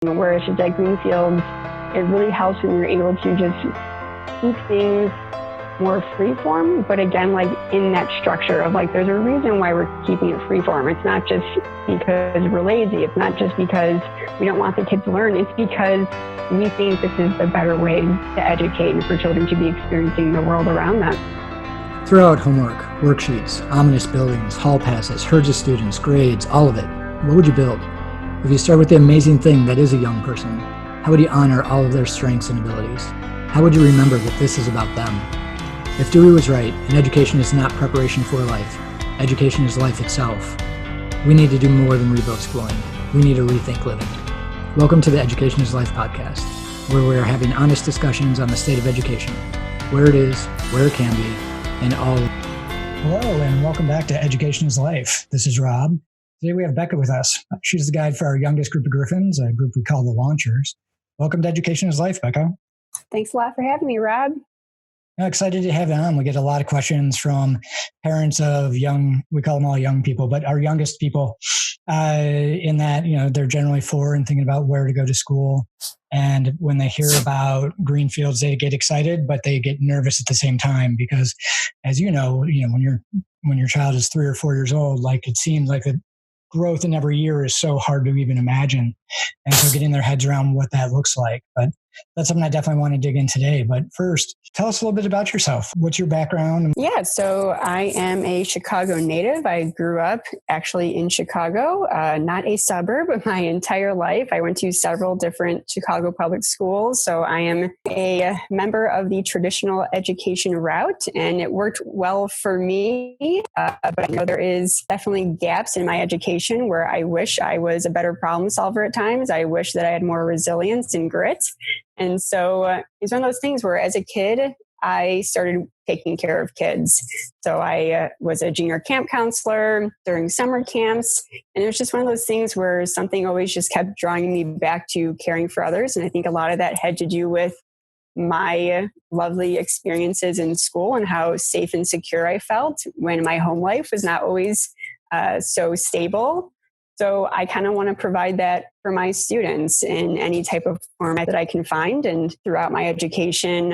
Whereas at Greenfield, it really helps when you're able to just keep things more freeform, but again, like in that structure of like, there's a reason why we're keeping it freeform. It's not just because we're lazy. It's not just because we don't want the kids to learn. It's because we think this is the better way to educate and for children to be experiencing the world around them. Throw out homework, worksheets, ominous buildings, hall passes, herds of students, grades, all of it. What would you build? If you start with the amazing thing that is a young person, how would you honor all of their strengths and abilities? How would you remember that this is about them? If Dewey was right, and education is not preparation for life, education is life itself, we need to do more than rebuild schooling. We need to rethink living. Welcome to the Education is Life podcast, where we are having honest discussions on the state of education, where it is, where it can be, and all. Hello, and welcome back to Education is Life. This is Rob. Today we have Becca with us. She's the guide for our youngest group of Griffins, a group we call the Launchers. Welcome to Education is Life, Becca. Thanks a lot for having me, Rob. I'm excited to have you on. We get a lot of questions from parents of young, we call them all young people, but our youngest people in that, they're generally 4 and thinking about where to go to school. And when they hear about Greenfields, they get excited, but they get nervous at the same time because, as you know, when your child is 3 or 4 years old, like it seems like the growth in every year is so hard to even imagine. And so getting their heads around what that looks like. But that's something I definitely want to dig in today. But first, tell us a little bit about yourself. What's your background? Yeah, so I am a Chicago native. I grew up actually in Chicago, not a suburb, my entire life. I went to several different Chicago public schools. So I am a member of the traditional education route, and it worked well for me. But I know there is definitely gaps in my education where I wish I was a better problem solver at times. I wish that I had more resilience and grit. And so it's one of those things where as a kid, I started taking care of kids. So I was a junior camp counselor during summer camps. And it was just one of those things where something always just kept drawing me back to caring for others. And I think a lot of that had to do with my lovely experiences in school and how safe and secure I felt when my home life was not always so stable. So I kind of want to provide that for my students in any type of format that I can find. And throughout my education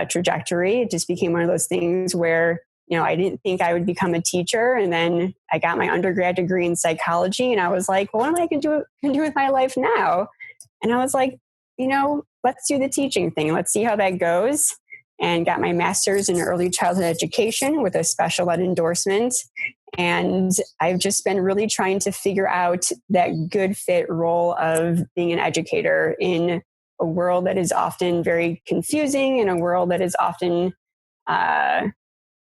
trajectory, it just became one of those things where, I didn't think I would become a teacher. And then I got my undergrad degree in psychology. And I was like, well, what am I going to do with my life now? And I was like, let's do the teaching thing. Let's see how that goes. And got my master's in early childhood education with a special ed endorsement. And I've just been really trying to figure out that good fit role of being an educator in a world that is often very confusing, in a world that is often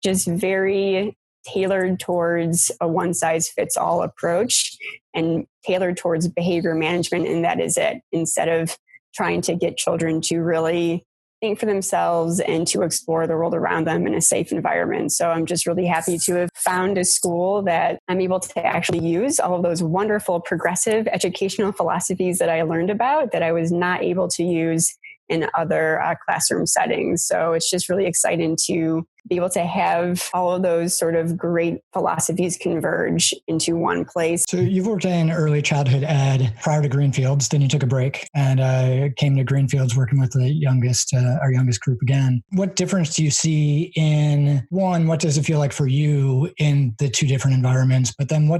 just very tailored towards a one-size-fits-all approach and tailored towards behavior management. And that is it, instead of trying to get children to really think for themselves and to explore the world around them in a safe environment. So I'm just really happy to have found a school that I'm able to actually use all of those wonderful progressive educational philosophies that I learned about that I was not able to use in other classroom settings. So it's just really exciting to be able to have all of those sort of great philosophies converge into one place. So you've worked in early childhood ed prior to Greenfields, then you took a break and came to Greenfields working with the youngest, our youngest group again. What difference do you see in, one, what does it feel like for you in the 2 different environments? But then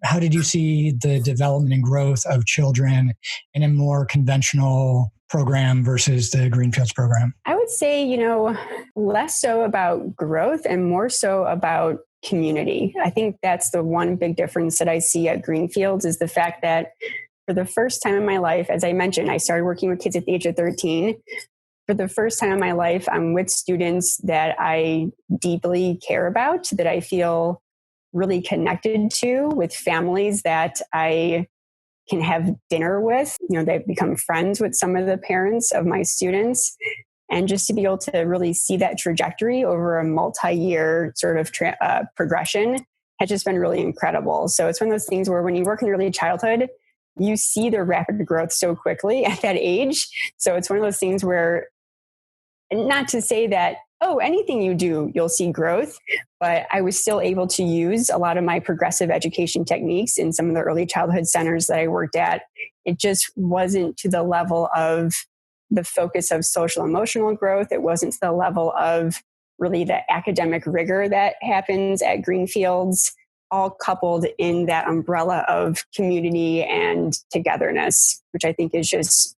how did you see the development and growth of children in a more conventional program versus the Greenfields program? I would say, less so about growth and more so about community. I think that's the one big difference that I see at Greenfields is the fact that for the first time in my life, as I mentioned, I started working with kids at the age of 13. For the first time in my life, I'm with students that I deeply care about, that I feel really connected to, with families that I can have dinner with. They've become friends with some of the parents of my students. And just to be able to really see that trajectory over a multi-year sort of progression has just been really incredible. So it's one of those things where when you work in early childhood, you see the rapid growth so quickly at that age. So it's one of those things where, not to say that oh, anything you do, you'll see growth. But I was still able to use a lot of my progressive education techniques in some of the early childhood centers that I worked at. It just wasn't to the level of the focus of social emotional growth. It wasn't to the level of really the academic rigor that happens at Greenfields, all coupled in that umbrella of community and togetherness, which I think is just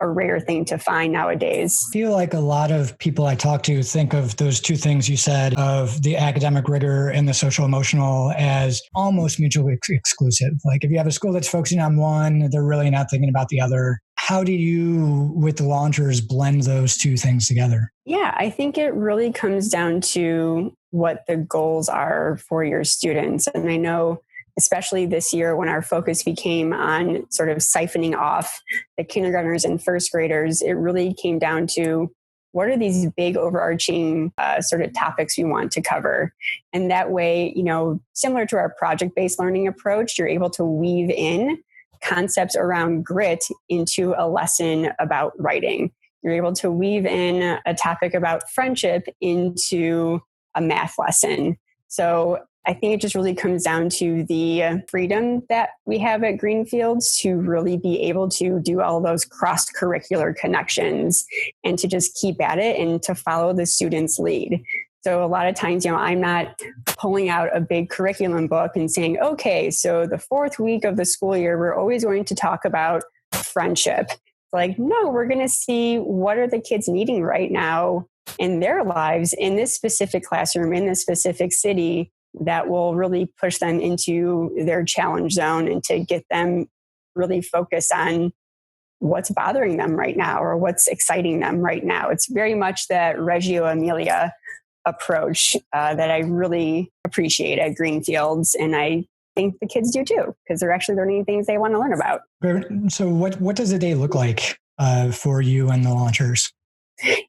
a rare thing to find nowadays. I feel like a lot of people I talk to think of those two things you said, of the academic rigor and the social emotional, as almost mutually exclusive. Like if you have a school that's focusing on one, they're really not thinking about the other. How do you, with the launchers, blend those two things together? Yeah, I think it really comes down to what the goals are for your students. And I know, especially this year when our focus became on sort of siphoning off the kindergartners and first graders, it really came down to what are these big overarching sort of topics we want to cover. And that way, similar to our project-based learning approach, you're able to weave in concepts around grit into a lesson about writing. You're able to weave in a topic about friendship into a math lesson. So I think it just really comes down to the freedom that we have at Greenfields to really be able to do all those cross-curricular connections and to just keep at it and to follow the student's lead. So a lot of times, I'm not pulling out a big curriculum book and saying, okay, so the fourth week of the school year, we're always going to talk about friendship. Like, no, we're going to see what are the kids needing right now in their lives in this specific classroom, in this specific city, that will really push them into their challenge zone and to get them really focused on what's bothering them right now or what's exciting them right now. It's very much that Reggio Emilia approach that I really appreciate at Greenfields. And I think the kids do too, because they're actually learning things they want to learn about. So what does a day look like for you and the launchers?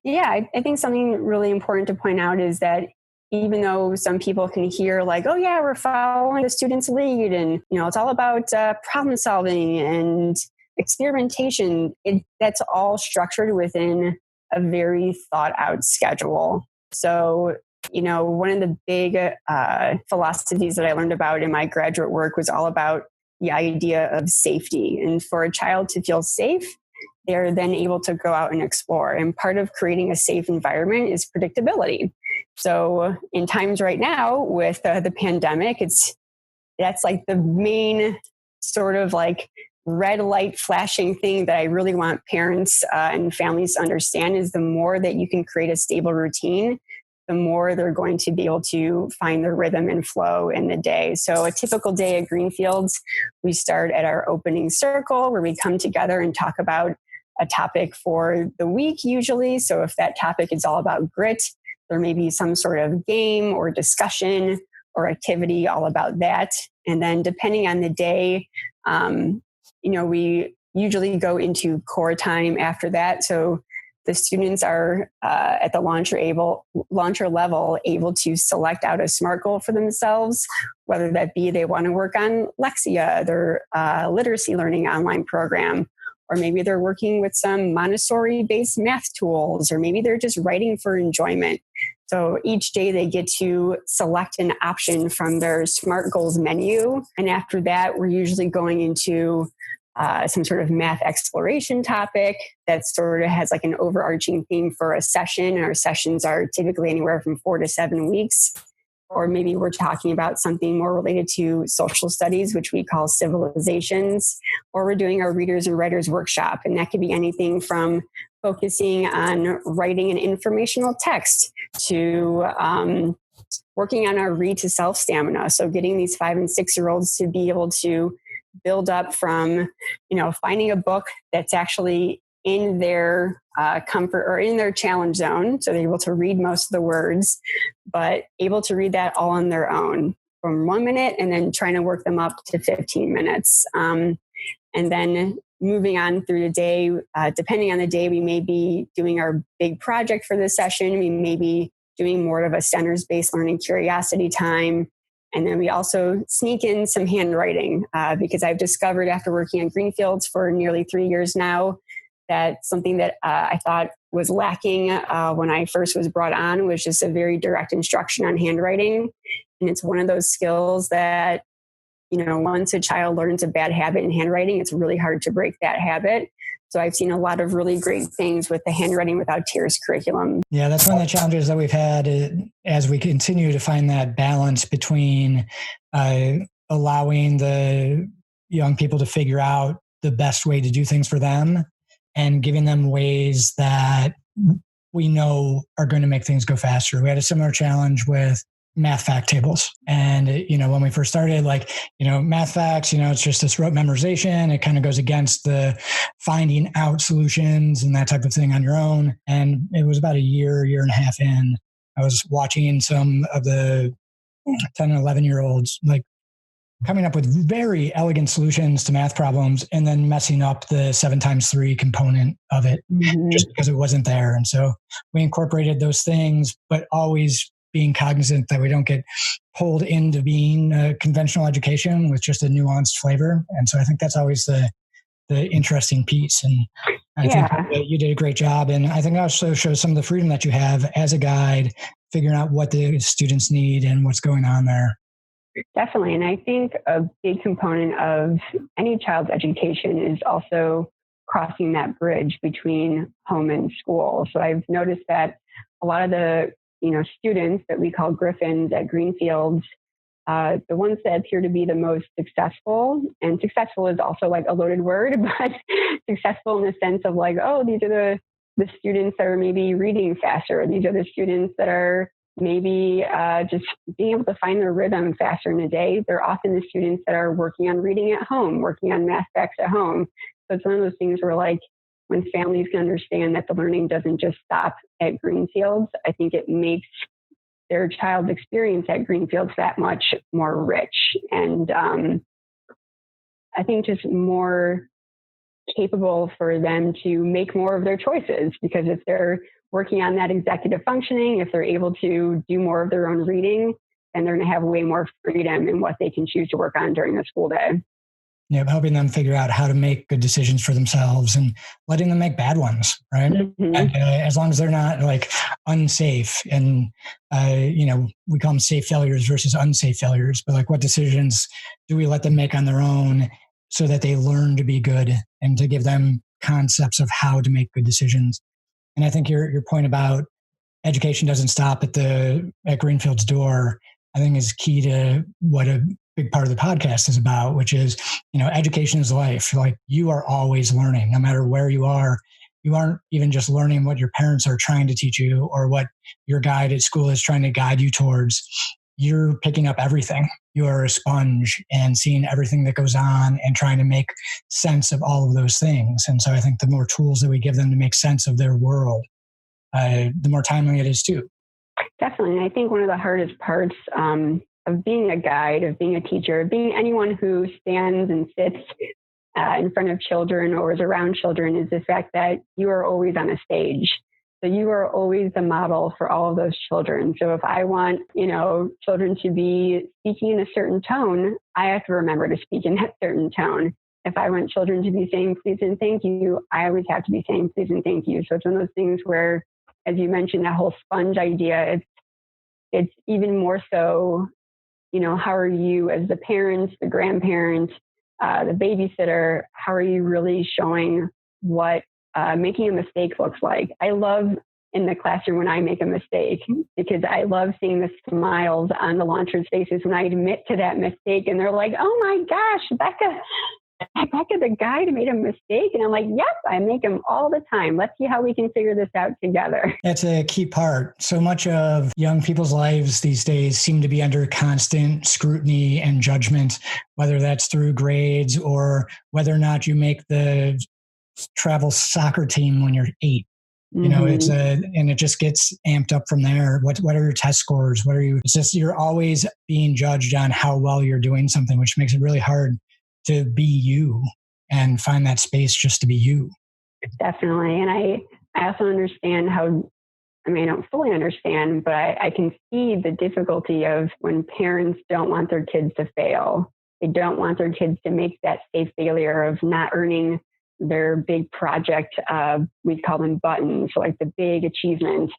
Yeah, I think something really important to point out is that even though some people can hear like, oh yeah, we're following the student's lead and, it's all about problem solving and experimentation, that's all structured within a very thought out schedule. So, one of the big philosophies that I learned about in my graduate work was all about the idea of safety. And for a child to feel safe, they're then able to go out and explore. And part of creating a safe environment is predictability. So in times right now with the pandemic, that's like the main sort of like red light flashing thing that I really want parents and families to understand is the more that you can create a stable routine, the more they're going to be able to find their rhythm and flow in the day. So a typical day at Greenfields, we start at our opening circle where we come together and talk about a topic for the week usually. So if that topic is all about grit, there may be some sort of game or discussion or activity all about that. And then depending on the day, we usually go into core time after that. So the students are at the launcher level able to select out a SMART goal for themselves, whether that be they want to work on Lexia, their literacy learning online program, or maybe they're working with some Montessori-based math tools, or maybe they're just writing for enjoyment. So each day they get to select an option from their SMART goals menu. And after that, we're usually going into some sort of math exploration topic that sort of has like an overarching theme for a session. And our sessions are typically anywhere from 4 to 7 weeks. Or maybe we're talking about something more related to social studies, which we call civilizations, or we're doing our readers and writers workshop. And that could be anything from focusing on writing an informational text to working on our read to self stamina. So getting these 5 and 6 year olds to be able to build up from, finding a book that's actually in their comfort or in their challenge zone. So they're able to read most of the words, but able to read that all on their own from 1 minute and then trying to work them up to 15 minutes. And then moving on through the day, depending on the day, we may be doing our big project for the session. We may be doing more of a centers-based learning curiosity time. And then we also sneak in some handwriting because I've discovered after working at Greenfields for nearly 3 years now, that something that I thought was lacking when I first was brought on was just a very direct instruction on handwriting. And it's one of those skills that, once a child learns a bad habit in handwriting, it's really hard to break that habit. So I've seen a lot of really great things with the Handwriting Without Tears curriculum. Yeah, that's one of the challenges that we've had as we continue to find that balance between allowing the young people to figure out the best way to do things for them and giving them ways that we know are going to make things go faster. We had a similar challenge with math fact tables. And, when we first started, math facts, it's just this rote memorization. It kind of goes against the finding out solutions and that type of thing on your own. And it was about a year and a half in, I was watching some of the 10 and 11-year-olds, coming up with very elegant solutions to math problems and then messing up the 7x3 component of it just because it wasn't there. And so we incorporated those things, but always being cognizant that we don't get pulled into being a conventional education with just a nuanced flavor. And so I think that's always the interesting piece. And I think you did a great job. And I think also shows some of the freedom that you have as a guide, figuring out what the students need and what's going on there. Definitely. And I think a big component of any child's education is also crossing that bridge between home and school. So I've noticed that a lot of the students that we call Griffins at Greenfields, the ones that appear to be the most successful, and successful is also a loaded word, but successful in the sense of these are the students that are maybe reading faster. These are the students that are maybe just being able to find their rhythm faster in a day. They're often the students that are working on reading at home, working on math facts at home. So it's one of those things where when families can understand that the learning doesn't just stop at Greenfields, I think it makes their child's experience at Greenfields that much more rich. And I think just more capable for them to make more of their choices, because if they're working on that executive functioning, if they're able to do more of their own reading, then they're going to have way more freedom in what they can choose to work on during the school day. Yeah, helping them figure out how to make good decisions for themselves and letting them make bad ones, right? And, as long as they're not unsafe, and we call them safe failures versus unsafe failures, but what decisions do we let them make on their own so that they learn to be good and to give them concepts of how to make good decisions. And I think your point about education doesn't stop at Greenfield's door, I think is key to what a big part of the podcast is about, which is, education is life. You are always learning, no matter where you are. You aren't even just learning what your parents are trying to teach you or what your guide at school is trying to guide you towards. You're picking up everything. You are a sponge and seeing everything that goes on and trying to make sense of all of those things. And so I think the more tools that we give them to make sense of their world, the more timely it is too. Definitely. And I think one of the hardest parts of being a guide, of being a teacher, of being anyone who stands and sits in front of children or is around children is the fact that you are always on a stage. So you are always the model for all of those children. So if I want, children to be speaking in a certain tone, I have to remember to speak in that certain tone. If I want children to be saying please and thank you, I always have to be saying please and thank you. So it's one of those things where, as you mentioned, that whole sponge idea, it's even more so, how are you as the parents, the grandparents, the babysitter, how are you really showing what making a mistake looks like? I love in the classroom when I make a mistake, because I love seeing the smiles on the launchers' faces when I admit to that mistake. And they're like, oh my gosh, Becca, the guide made a mistake. And I'm like, yep, I make them all the time. Let's see how we can figure this out together. That's a key part. So much of young people's lives these days seem to be under constant scrutiny and judgment, whether that's through grades or whether or not you make the travel soccer team when you're 8. And it just gets amped up from there. What are your test scores? It's just, you're always being judged on how well you're doing something, which makes it really hard to be you and find that space just to be you. Definitely. And I also understand I don't fully understand, but I can see the difficulty of when parents don't want their kids to fail. They don't want their kids to make that safe failure of not earning their big project. We call them buttons, so like the big achievement.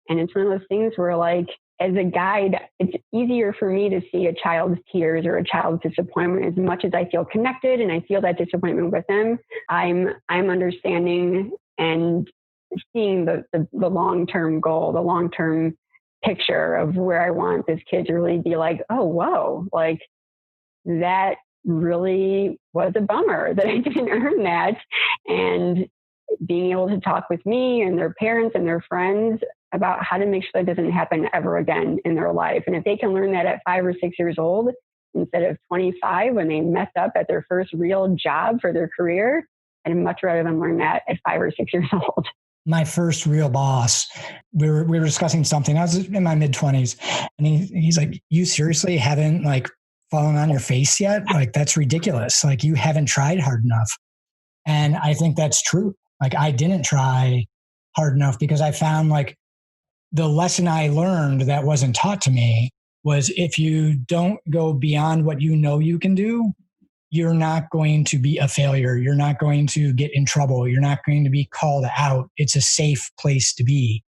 And it's one of those things where, like, as a guide, it's easier for me to see a child's tears or a child's disappointment. As much as I feel connected and I feel that disappointment with them, I'm understanding and seeing the long-term goal, the long-term picture of where I want this kid to really be like, oh, whoa, like that really was a bummer that I didn't earn that. And being able to talk with me and their parents and their friends about how to make sure that doesn't happen ever again in their life. And if they can learn that at 5 or 6 years old, instead of 25 when they mess up at their first real job for their career, I'd much rather them learn that at 5 or 6 years old. My first real boss, we were discussing something. I was in my mid-20s, and he's like, you seriously haven't like fallen on your face yet? Like, that's ridiculous. Like, you haven't tried hard enough. And I think that's true. Like, I didn't try hard enough because I found like the lesson I learned that wasn't taught to me was if you don't go beyond what you know you can do, you're not going to be a failure. You're not going to get in trouble. You're not going to be called out. It's a safe place to be.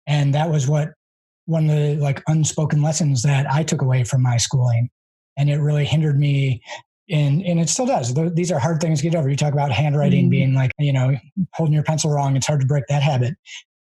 And that was one of the like unspoken lessons that I took away from my schooling. And it really hindered me and it still does. These are hard things to get over. You talk about handwriting being like, holding your pencil wrong. It's hard to break that habit.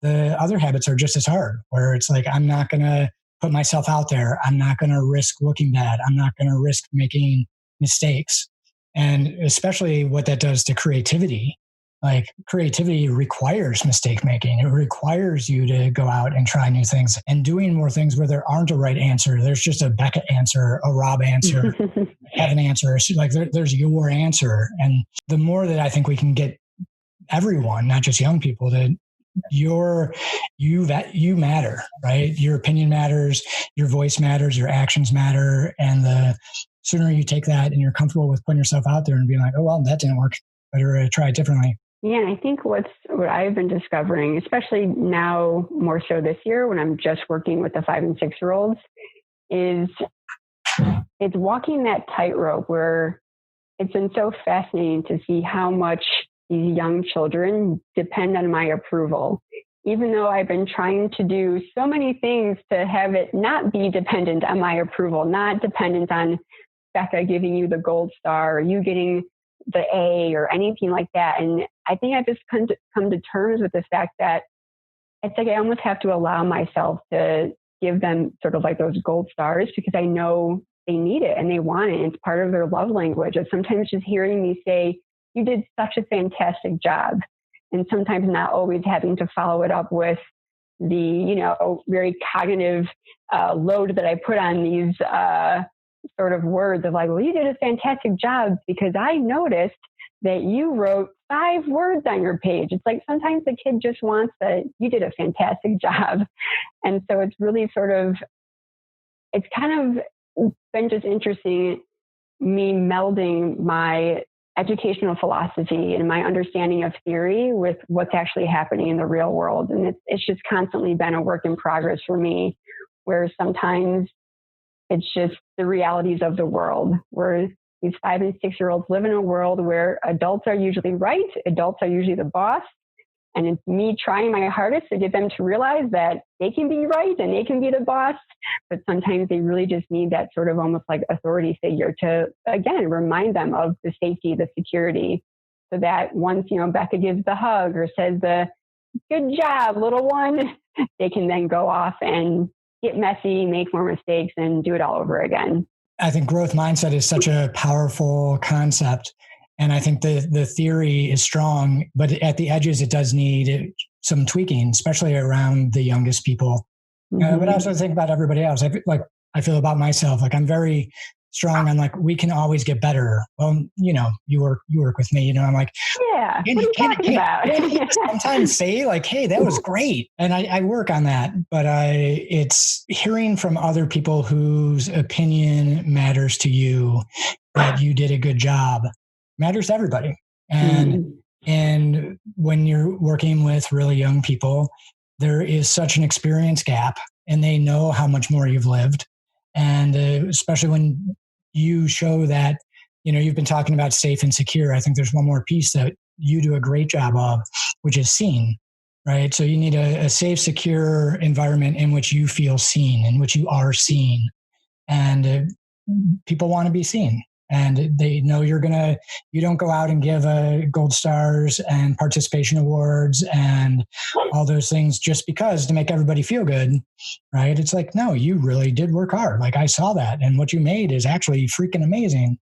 The other habits are just as hard, where it's like, I'm not going to put myself out there. I'm not going to risk looking bad. I'm not going to risk making mistakes. And especially what that does to creativity. Like, creativity requires mistake making. It requires you to go out and try new things and doing more things where there aren't a right answer. There's just a Becca answer, a Rob answer, have an answer. It's like there's your answer. And the more that I think we can get everyone, not just young people, to you matter, right? Your opinion matters, your voice matters, your actions matter. And the sooner you take that and you're comfortable with putting yourself out there and being like, oh, well, that didn't work. Better try it differently. Yeah, and I think what I've been discovering, especially now more so this year when I'm just working with the 5 and 6 year olds, is it's walking that tightrope where it's been so fascinating to see how much these young children depend on my approval. Even though I've been trying to do so many things to have it not be dependent on my approval, not dependent on Becca giving you the gold star or you getting the A or anything like that. And I think I've just come to terms with the fact that it's like I almost have to allow myself to give them sort of like those gold stars because I know they need it and they want it. It's part of their love language. And sometimes just hearing me say, you did such a fantastic job. And sometimes not always having to follow it up with the, very cognitive load that I put on these sort of words of like, well, you did a fantastic job because I noticed that you wrote 5 words on your page. It's like sometimes the kid just wants that you did a fantastic job. And so it's really it's kind of been just interesting, me melding my educational philosophy and my understanding of theory with what's actually happening in the real world. And it's just constantly been a work in progress for me, where sometimes it's just the realities of the world, where these 5 and 6 year olds live in a world where adults are usually right, adults are usually the boss. And it's me trying my hardest to get them to realize that they can be right and they can be the boss. But sometimes they really just need that sort of almost like authority figure to, again, remind them of the safety, the security, so that once, Becca gives the hug or says the good job, little one, they can then go off and get messy, make more mistakes, and do it all over again. I think growth mindset is such a powerful concept. And I think the theory is strong, but at the edges, it does need some tweaking, especially around the youngest people. Mm-hmm. But I also think about everybody else. I feel about myself, like I'm very strong on like, we can always get better. Well, you work with me, I'm like, yeah, what are you talking about? Sometimes say like, hey, that was great. And I work on that, but it's hearing from other people whose opinion matters to you, that you did a good job, matters to everybody. And when you're working with really young people, there is such an experience gap and they know how much more you've lived. And especially when you show that, you've been talking about safe and secure. I think there's one more piece that you do a great job of, which is seen, right? So you need a safe, secure environment in which you feel seen, in which you are seen. And people want to be seen. And they know you don't go out and give gold stars and participation awards and all those things just because to make everybody feel good, right? It's like, no, you really did work hard. Like I saw that. And what you made is actually freaking amazing.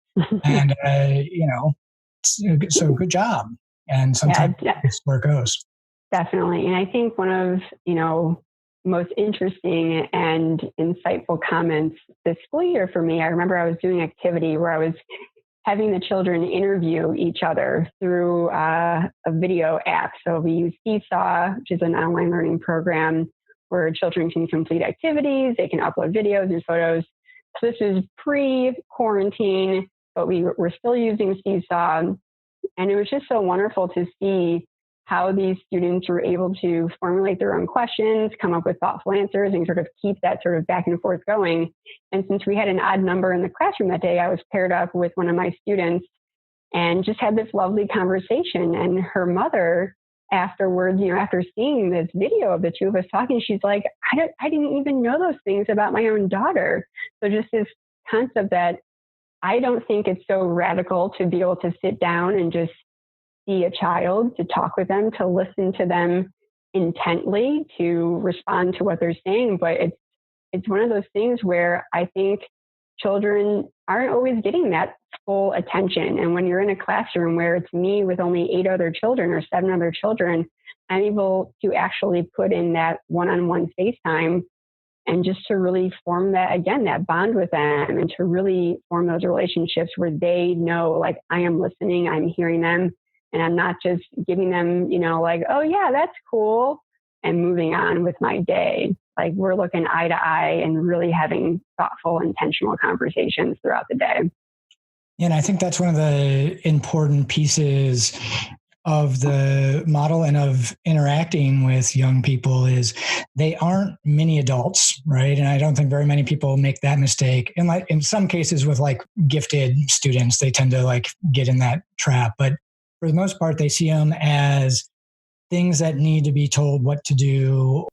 And, so good job. And sometimes it's where it goes. Definitely. And I think one of, most interesting and insightful comments this school year for me, I remember I was doing an activity where I was having the children interview each other through a video app. So we use Seesaw, which is an online learning program where children can complete activities, they can upload videos and photos. So this is pre-quarantine, but we're still using Seesaw. And it was just so wonderful to see how these students were able to formulate their own questions, come up with thoughtful answers, and sort of keep that sort of back and forth going. And since we had an odd number in the classroom that day, I was paired up with one of my students and just had this lovely conversation. And her mother, afterwards, after seeing this video of the two of us talking, she's like, I didn't even know those things about my own daughter. So just this concept that I don't think it's so radical to be able to sit down and just see a child, to talk with them, to listen to them intently, to respond to what they're saying. But it's one of those things where I think children aren't always getting that full attention. And when you're in a classroom where it's me with only 8 other children or 7 other children, I'm able to actually put in that one-on-one face time and just to really form that bond with them and to really form those relationships where they know, like, I am listening, I'm hearing them. And I'm not just giving them, like, oh, yeah, that's cool, and moving on with my day. Like, we're looking eye to eye and really having thoughtful, intentional conversations throughout the day. And I think that's one of the important pieces of the model and of interacting with young people is they aren't mini adults, right? And I don't think very many people make that mistake. And like in some cases with like gifted students, they tend to like get in that trap. But for the most part, they see them as things that need to be told what to do.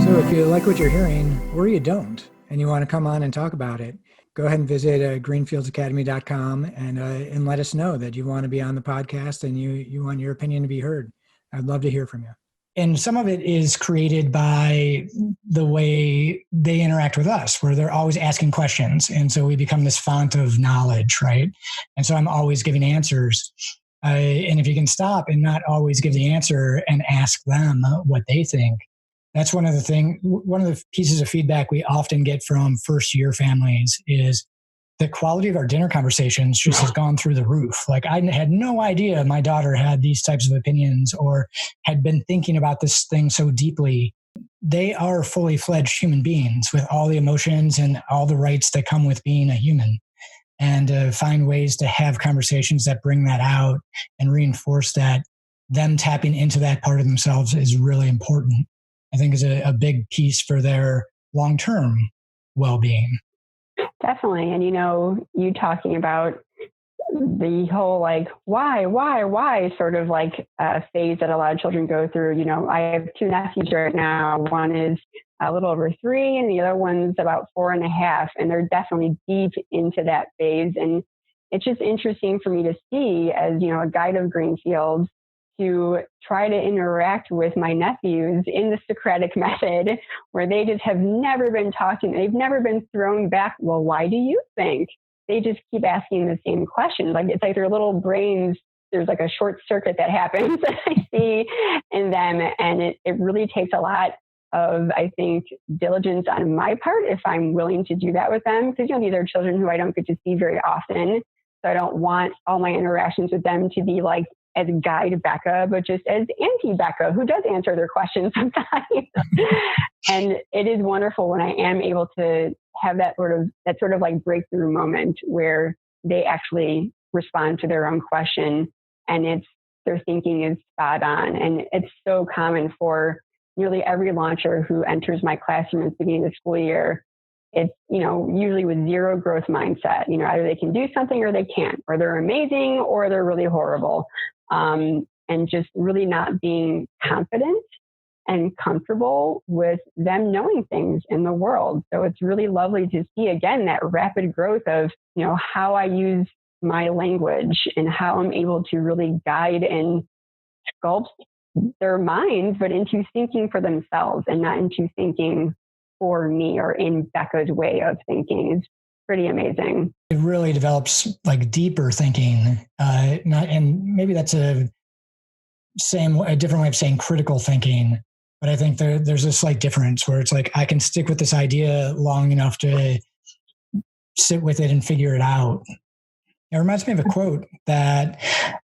So if you like what you're hearing, or you don't, and you want to come on and talk about it, go ahead and visit greenfieldsacademy.com and let us know that you want to be on the podcast and you want your opinion to be heard. I'd love to hear from you. And some of it is created by the way they interact with us, where they're always asking questions. And so we become this font of knowledge, right? And so I'm always giving answers. And if you can stop and not always give the answer and ask them what they think, that's one of the pieces of feedback we often get from first year families is the quality of our dinner conversations just has gone through the roof. Like I had no idea my daughter had these types of opinions or had been thinking about this thing so deeply. They are fully fledged human beings with all the emotions and all the rights that come with being a human, and find ways to have conversations that bring that out and reinforce that. Them tapping into that part of themselves is really important. I think is a big piece for their long-term well-being. Definitely. And, you talking about the whole like, why sort of like phase that a lot of children go through. I have 2 nephews right now. One is a little over 3 and the other one's about 4.5. And they're definitely deep into that phase. And it's just interesting for me to see as, a guide of Greenfield, to try to interact with my nephews in the Socratic method, where they just have never been talking. They've never been thrown back. Well, why do you think? They just keep asking the same questions. Like it's like their little brains, there's like a short circuit that happens that I see in them. And it really takes a lot of, I think, diligence on my part if I'm willing to do that with them. Because, these are children who I don't get to see very often. So I don't want all my interactions with them to be like, as guide Becca, but just as anti-Becca, who does answer their questions sometimes. And it is wonderful when I am able to have that sort of like breakthrough moment where they actually respond to their own question and their thinking is spot on. And it's so common for nearly every launcher who enters my classroom at the beginning of the school year. it's, usually with zero growth mindset. Either they can do something or they can't, or they're amazing or they're really horrible. And just really not being confident and comfortable with them knowing things in the world. So it's really lovely to see, again, that rapid growth of, how I use my language and how I'm able to really guide and sculpt their minds, but into thinking for themselves and not into thinking for me or in Becca's way of thinking. It's pretty amazing. It really develops like deeper thinking, and maybe that's a different way of saying critical thinking. But I think there's a slight difference where it's like, I can stick with this idea long enough to sit with it and figure it out. It reminds me of a quote that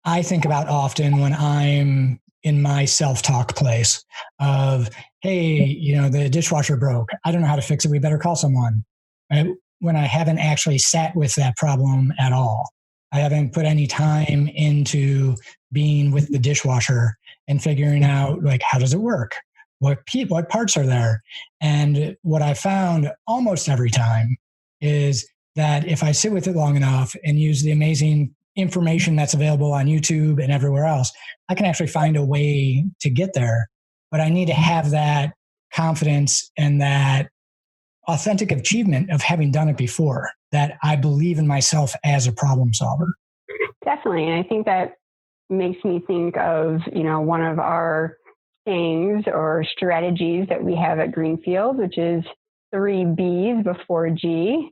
I think about often when I'm in my self-talk place of, hey, the dishwasher broke. I don't know how to fix it. We better call someone. Right? When I haven't actually sat with that problem at all. I haven't put any time into being with the dishwasher and figuring out, like, how does it work? What parts are there? And what I found almost every time is that if I sit with it long enough and use the amazing information that's available on YouTube and everywhere else, I can actually find a way to get there. But I need to have that confidence and that authentic achievement of having done it before, that I believe in myself as a problem solver. Definitely. And I think that makes me think of, one of our things or strategies that we have at Greenfield, which is 3 B's before G.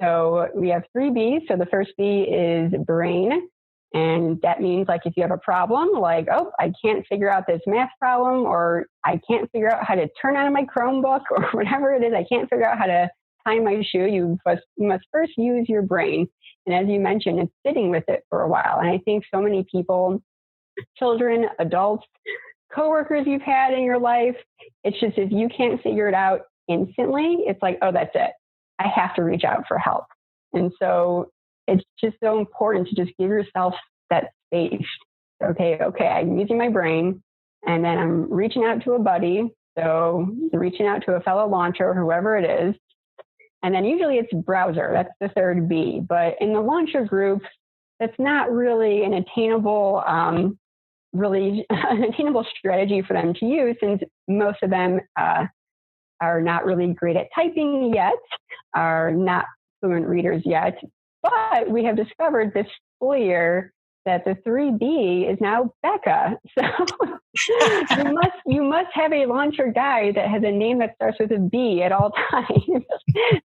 So we have 3 B's. So the first B is brain. And that means, like, if you have a problem, like, oh, I can't figure out this math problem, or I can't figure out how to turn on my Chromebook, or whatever it is, I can't figure out how to tie my shoe. You must first use your brain. And as you mentioned, it's sitting with it for a while. And I think so many people, children, adults, coworkers you've had in your life, it's just, if you can't figure it out instantly, it's like, oh, that's it. I have to reach out for help. And so it's just so important to just give yourself that space. Okay, I'm using my brain, and then I'm reaching out to a buddy. So reaching out to a fellow launcher, whoever it is. And then usually it's browser. That's the third B. But in the launcher group, that's not really an attainable, strategy for them to use, since most of them are not really great at typing yet, are not fluent readers yet. But we have discovered this school year that the 3B is now Becca. So you must have a launcher guide that has a name that starts with a B at all times,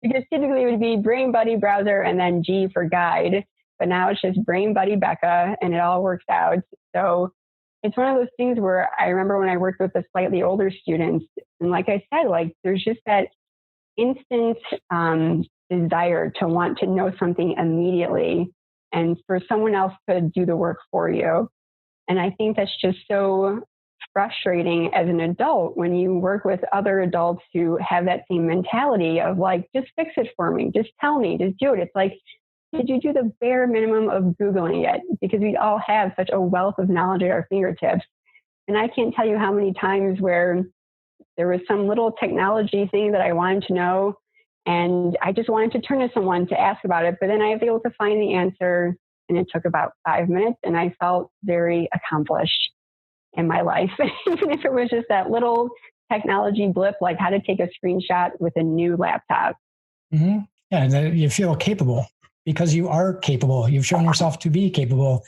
because typically it would be Brain Buddy Browser and then G for guide. But now it's just Brain Buddy Becca, and it all works out. So it's one of those things where I remember when I worked with the slightly older students, and like I said, like, there's just that instant desire to want to know something immediately and for someone else to do the work for you. And I think that's just so frustrating as an adult when you work with other adults who have that same mentality of, like, just fix it for me, just tell me, just do it. It's like, did you do the bare minimum of Googling it? Because we all have such a wealth of knowledge at our fingertips. And I can't tell you how many times where there was some little technology thing that I wanted to know, and I just wanted to turn to someone to ask about it. But then I was able to find the answer, and it took about 5 minutes, and I felt very accomplished in my life. Even if it was just that little technology blip, like how to take a screenshot with a new laptop. Mm-hmm. Yeah, you feel capable because you are capable. You've shown yourself to be capable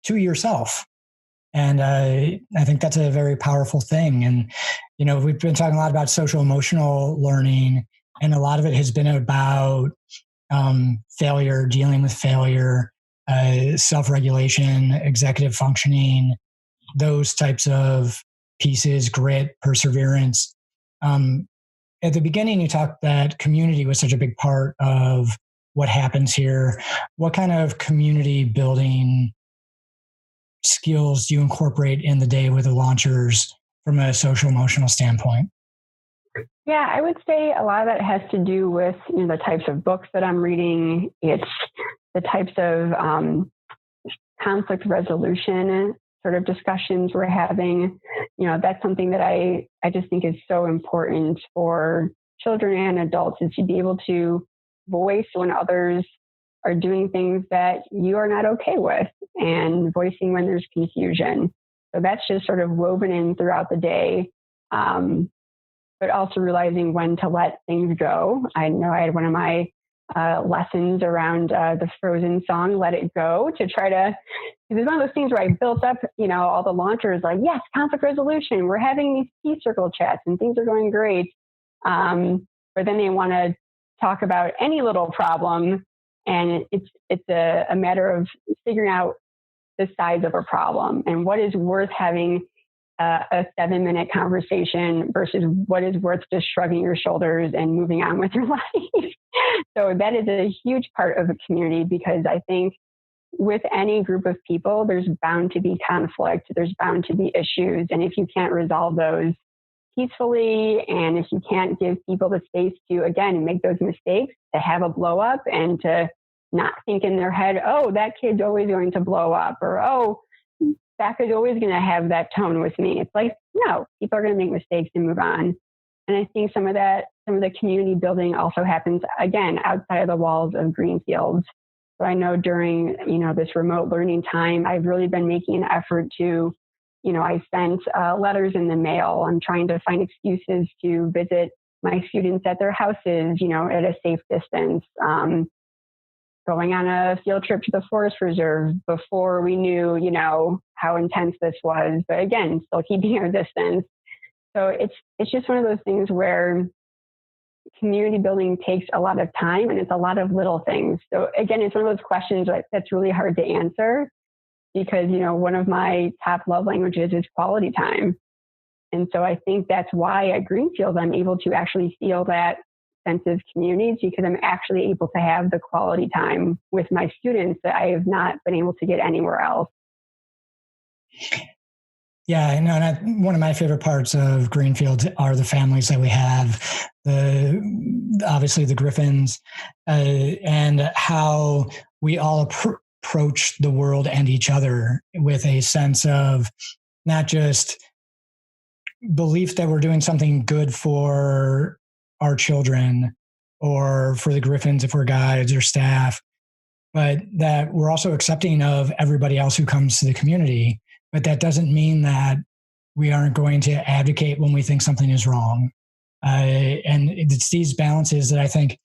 to yourself. And I think that's a very powerful thing. And, we've been talking a lot about social emotional learning, and a lot of it has been about failure, dealing with failure, self-regulation, executive functioning, those types of pieces, grit, perseverance. At the beginning, you talked that community was such a big part of what happens here. What kind of community building skills do you incorporate in the day with the launchers from a social emotional standpoint? Yeah, I would say a lot of that has to do with the types of books that I'm reading. It's the types of conflict resolution sort of discussions we're having. That's something that I just think is so important for children and adults, is to be able to voice when others are doing things that you are not okay with, and voicing when there's confusion. So that's just sort of woven in throughout the day, but also realizing when to let things go. I know I had one of my lessons around the Frozen song, Let It Go, to try to, it's one of those things where I built up, all the launchers like, yes, conflict resolution. We're having these peace circle chats and things are going great. But then they want to talk about any little problem. And it's a matter of figuring out the size of a problem and what is worth having a 7-minute conversation versus what is worth just shrugging your shoulders and moving on with your life. So that is a huge part of a community, because I think with any group of people, there's bound to be conflict. There's bound to be issues. And if you can't resolve those peacefully, and if you can't give people the space to, again, make those mistakes, to have a blow up and to not think in their head, oh, that kid's always going to blow up, or, oh, Becca's always going to have that tone with me. It's like, no, people are going to make mistakes and move on. And I think some of the community building also happens, again, outside of the walls of Greenfields. So I know during, this remote learning time, I've really been making an effort to, I sent letters in the mail. I'm trying to find excuses to visit my students at their houses, at a safe distance. Going on a field trip to the forest reserve before we knew, how intense this was. But again, still keeping our distance. So it's just one of those things where community building takes a lot of time, and it's a lot of little things. So again, it's one of those questions that's really hard to answer, because, one of my top love languages is quality time. And so I think that's why at Greenfield, I'm able to actually feel that sense of community, because I'm actually able to have the quality time with my students that I have not been able to get anywhere else. Yeah, I know. And one of my favorite parts of Greenfield are the families that we have, obviously the Griffins, and how we all approach the world and each other with a sense of not just belief that we're doing something good for our children, or for the Griffins if we're guides or staff, but that we're also accepting of everybody else who comes to the community. But that doesn't mean that we aren't going to advocate when we think something is wrong. And it's these balances that I think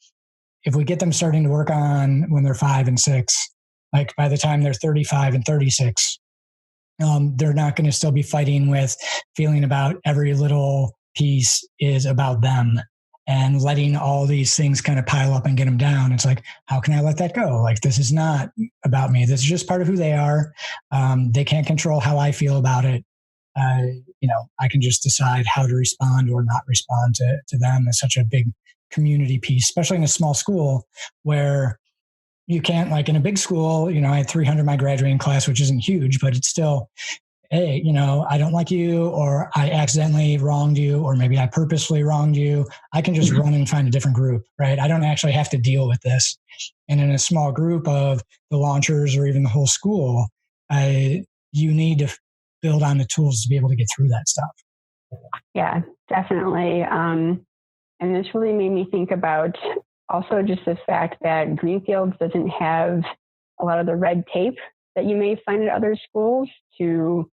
if we get them starting to work on when they're 5 and 6, like by the time they're 35 and 36, they're not going to still be fighting with feeling about every little piece is about them, and letting all these things kind of pile up and get them down. It's like, how can I let that go? Like, this is not about me. This is just part of who they are. They can't control how I feel about it. I can just decide how to respond or not respond to them. It's such a big community piece, especially in a small school where you can't, like in a big school, I had 300 in my graduating class, which isn't huge, but it's still, hey, I don't like you, or I accidentally wronged you, or maybe I purposefully wronged you. I can just run and find a different group, right? I don't actually have to deal with this. And in a small group of the launchers or even the whole school, you need to build on the tools to be able to get through that stuff. Yeah, definitely. And this really made me think about also just the fact that Greenfields doesn't have a lot of the red tape that you may find at other schools to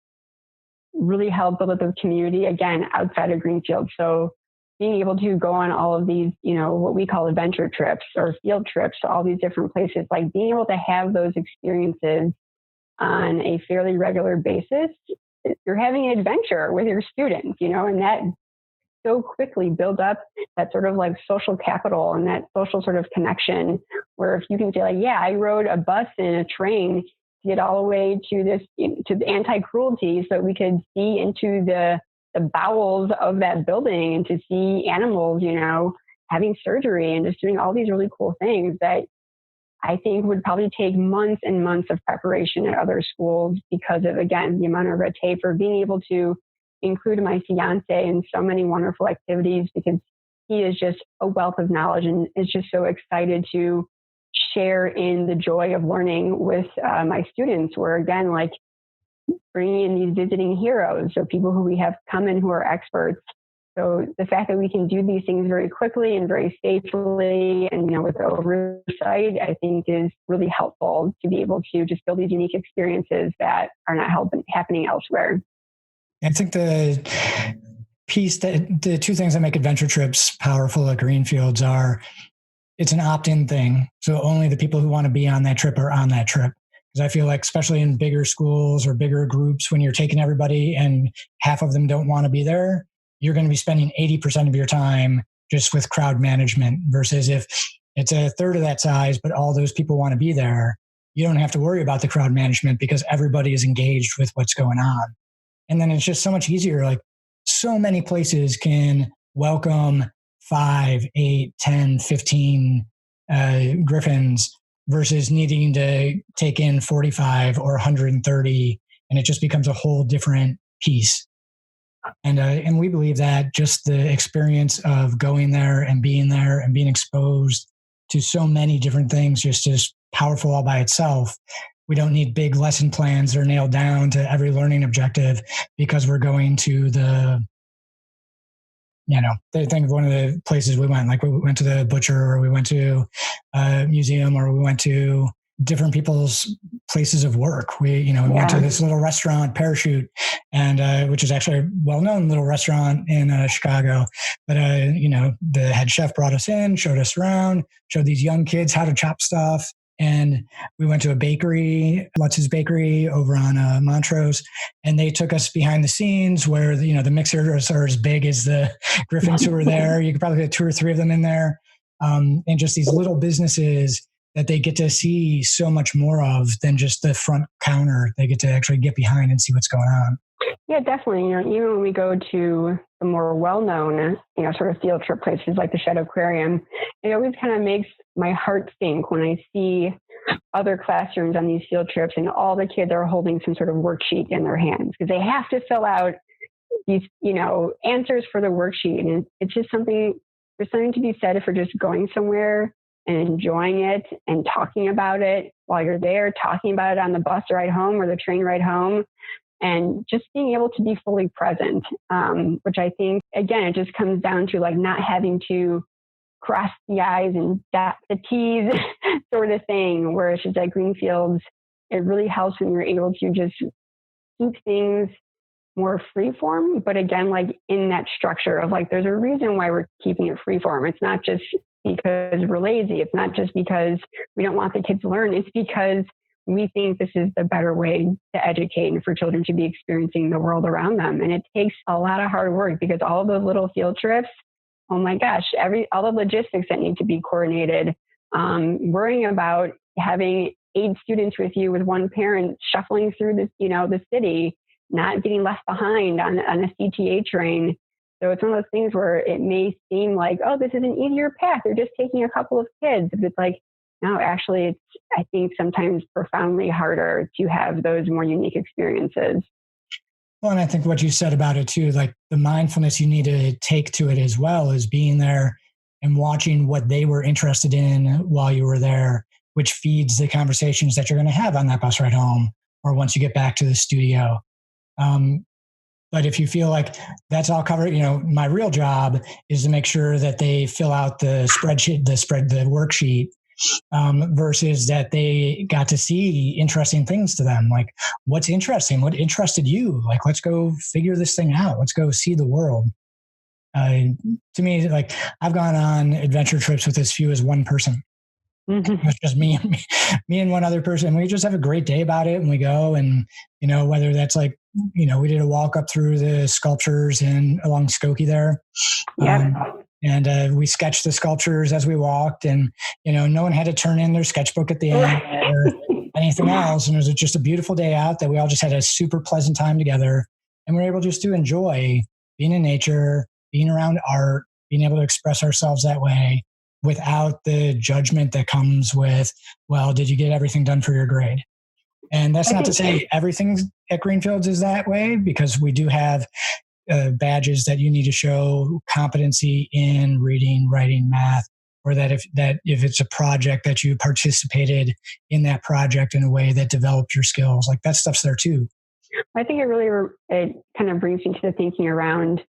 really help build up the community, again, outside of Greenfield. So being able to go on all of these, what we call adventure trips or field trips to all these different places, like being able to have those experiences on a fairly regular basis, you're having an adventure with your students, and that so quickly builds up that sort of like social capital and that social sort of connection, where if you can say like, yeah, I rode a bus and a train to get all the way to the anti-cruelty, so we could see into the bowels of that building and to see animals, having surgery and just doing all these really cool things that I think would probably take months and months of preparation at other schools because of, again, the amount of red tape, or being able to include my fiance in so many wonderful activities, because he is just a wealth of knowledge and is just so excited to share in the joy of learning with my students, where again, like bringing in these visiting heroes, so people who we have come in who are experts, So the fact that we can do these things very quickly and very safely and, with oversight, I think is really helpful to be able to just build these unique experiences that are not happening elsewhere. I think the two things that make adventure trips powerful at Greenfields are, it's an opt-in thing. So only the people who want to be on that trip are on that trip. Because I feel like, especially in bigger schools or bigger groups, when you're taking everybody and half of them don't want to be there, you're going to be spending 80% of your time just with crowd management, versus if it's a third of that size, but all those people want to be there, you don't have to worry about the crowd management because everybody is engaged with what's going on. And then it's just so much easier. Like, so many places can welcome 5, 8, 10, 15 Griffins versus needing to take in 45 or 130. And it just becomes a whole different piece. And we believe that just the experience of going there and being exposed to so many different things just is powerful all by itself. We don't need big lesson plans that are nailed down to every learning objective because we're going to they think of one of the places we went, like we went to the butcher, or we went to a museum, or we went to different people's places of work. We went to this little restaurant, Parachute, and which is actually a well-known little restaurant in Chicago. But the head chef brought us in, showed us around, showed these young kids how to chop stuff. And we went to a bakery, Lutz's Bakery over on Montrose, and they took us behind the scenes where the mixers are as big as the Griffins who were there. You could probably get 2 or 3 of them in there, and just these little businesses that they get to see so much more of than just the front counter. They get to actually get behind and see what's going on. Yeah, definitely. Even when we go to the more well-known, sort of field trip places like the Shed Aquarium, it always kind of makes my heart sink when I see other classrooms on these field trips and all the kids are holding some sort of worksheet in their hands because they have to fill out these, answers for the worksheet. And it's just there's something to be said for just going somewhere and enjoying it and talking about it while you're there, talking about it on the bus ride home or the train ride home. And just being able to be fully present, which I think, again, it just comes down to like not having to cross the I's and dot the T's sort of thing, where it's just at Greenfields, it really helps when you're able to just keep things more freeform. But again, like in that structure of like, there's a reason why we're keeping it freeform. It's not just because we're lazy. It's not just because we don't want the kids to learn. It's because we think this is the better way to educate and for children to be experiencing the world around them. And it takes a lot of hard work because all of those little field trips, oh my gosh, all the logistics that need to be coordinated, worrying about having 8 students with you with one parent shuffling through this, the city, not getting left behind on a CTA train. So it's one of those things where it may seem like, oh, this is an easier path. They're just taking a couple of kids. But it's like, no, actually, it's, I think, sometimes profoundly harder to have those more unique experiences. Well, and I think what you said about it too, like the mindfulness you need to take to it as well, is being there and watching what they were interested in while you were there, which feeds the conversations that you're going to have on that bus ride home or once you get back to the studio. But if you feel like that's all covered, my real job is to make sure that they fill out the spreadsheet, the worksheet, versus that they got to see interesting things to them. Like, what's interesting? What interested you? Like, let's go figure this thing out. Let's go see the world. To me, like, I've gone on adventure trips with as few as one person. Mm-hmm. It's just me and one other person. We just have a great day about it. And we go and, whether that's like, we did a walk up through the sculptures along Skokie there. Yeah. And we sketched the sculptures as we walked, and, no one had to turn in their sketchbook at the end or anything else. And it was just a beautiful day out that we all just had a super pleasant time together. And we were able just to enjoy being in nature, being around art, being able to express ourselves that way without the judgment that comes with, well, did you get everything done for your grade? And that's not to say everything at Greenfields is that way, because we do have badges that you need to show competency in reading, writing, math, or that if it's a project that you participated in that project in a way that developed your skills, like that stuff's there too. I think it kind of brings me to the thinking around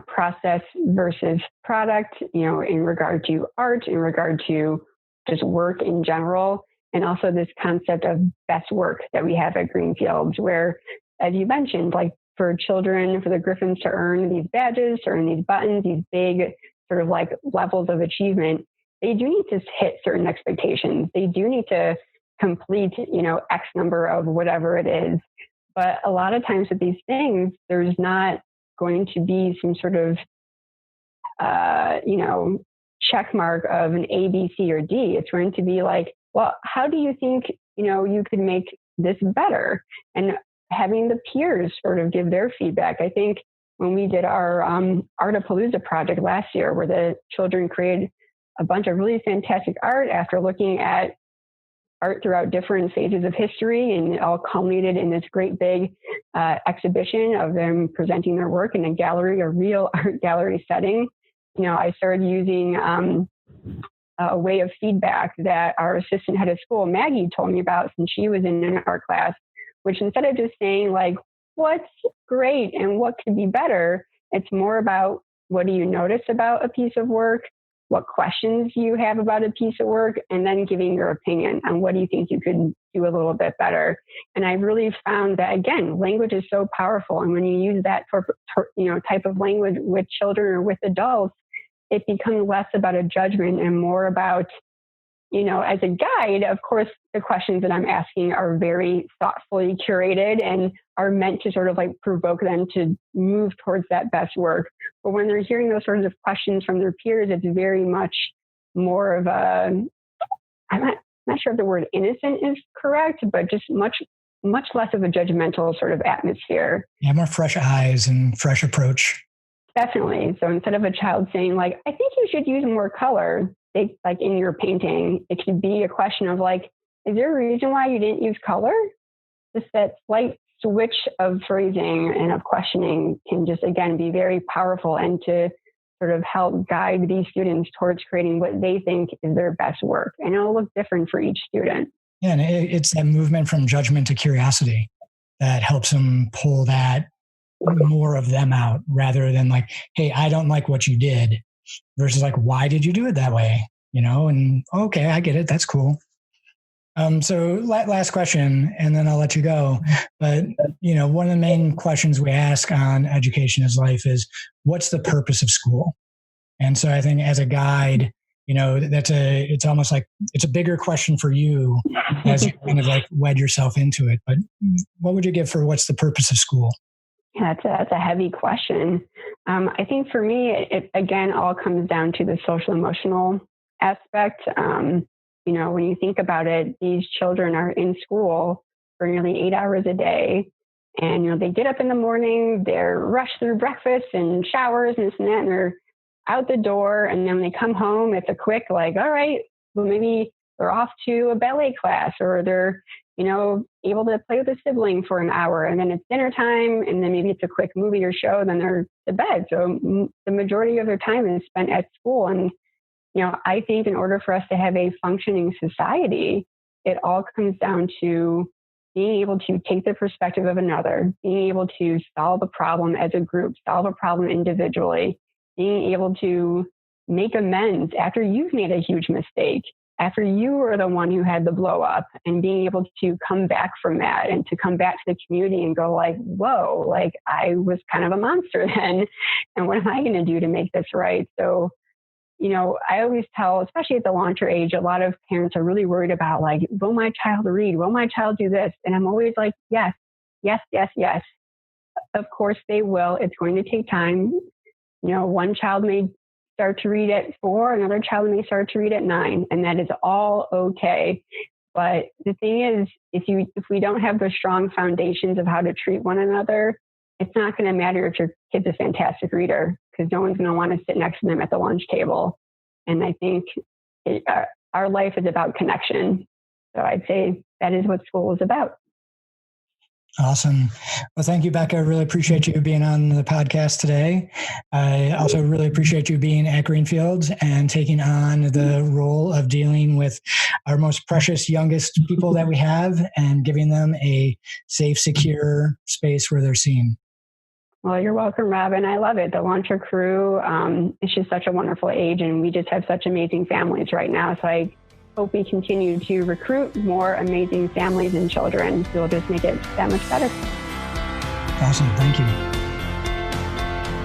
process versus product, in regard to art, in regard to just work in general. And also this concept of best work that we have at Greenfields, where, as you mentioned, like for children, for the Griffins to earn these badges, to earn these buttons, these big sort of like levels of achievement, they do need to hit certain expectations. They do need to complete, X number of whatever it is. But a lot of times with these things, there's not going to be some sort of, check mark of an A, B, C, or D. It's going to be like, well, how do you think, you could make this better? And having the peers sort of give their feedback. I think when we did our Artapalooza project last year, where the children created a bunch of really fantastic art after looking at art throughout different phases of history, and it all culminated in this great big exhibition of them presenting their work in a real art gallery setting. I started using a way of feedback that our assistant head of school, Maggie, told me about since she was in an art class, which instead of just saying like, what's great and what could be better, it's more about what do you notice about a piece of work, what questions you have about a piece of work, and then giving your opinion on what do you think you could do a little bit better. And I really found that, again, language is so powerful. And when you use that type of language with children or with adults, it becomes less about a judgment and more about, as a guide, of course, the questions that I'm asking are very thoughtfully curated and are meant to sort of like provoke them to move towards that best work. But when they're hearing those sorts of questions from their peers, it's very much more of I'm not sure if the word innocent is correct, but just much less of a judgmental sort of atmosphere. Yeah, more fresh eyes and fresh approach. Definitely. So instead of a child saying like, I think you should use more color, like in your painting, it could be a question of like, is there a reason why you didn't use color? Just that slight switch of phrasing and of questioning can just, again, be very powerful and to sort of help guide these students towards creating what they think is their best work. And it'll look different for each student. Yeah, and it's that movement from judgment to curiosity that helps them pull that more of them out rather than like, hey, I don't like what you did, versus like, why did you do it that way? And okay, I get it. That's cool. So last question, and then I'll let you go. But, one of the main questions we ask on Education is Life is, what's the purpose of school? And so I think as a guide, it's almost like it's a bigger question for you as you kind of like wed yourself into it. But what would you give for what's the purpose of school? Yeah, that's a heavy question. I think for me, it again all comes down to the social emotional aspect. When you think about it, these children are in school for nearly 8 hours a day. And, they get up in the morning, they're rushed through breakfast and showers and this and that, and they're out the door. And then when they come home, it's a quick like, all right, well, maybe they're off to a ballet class, or they're, able to play with a sibling for an hour, and then it's dinner time, and then maybe it's a quick movie or show, then they're to bed. So the majority of their time is spent at school. And, I think in order for us to have a functioning society, it all comes down to being able to take the perspective of another, being able to solve a problem as a group, solve a problem individually, being able to make amends after you've made a huge mistake, after you were the one who had the blow up, and being able to come back from that and to come back to the community and go like, whoa, like I was kind of a monster then. And what am I going to do to make this right? So, I always tell, especially at the launcher age, a lot of parents are really worried about like, will my child read? Will my child do this? And I'm always like, yes, yes, yes, yes. Of course they will. It's going to take time. One child may start to read at 4, another child may start to read at 9, and that is all okay. But the thing is, if we don't have the strong foundations of how to treat one another, it's not going to matter if your kid's a fantastic reader, because no one's going to want to sit next to them at the lunch table. And I think our life is about connection. So I'd say that is what school is about. Awesome. Well, thank you, Becca. I really appreciate you being on the podcast today. I also really appreciate you being at Greenfields and taking on the role of dealing with our most precious, youngest people that we have and giving them a safe, secure space where they're seen. Well, you're welcome, Robin. I love it. The Launcher Crew, it's just such a wonderful age, and we just have such amazing families right now. So I hope we continue to recruit more amazing families and children. We'll just make it that much better. Awesome. Thank you.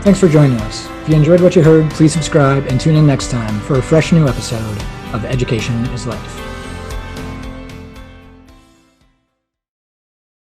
Thanks for joining us. If you enjoyed what you heard, please subscribe and tune in next time for a fresh new episode of Education is Life.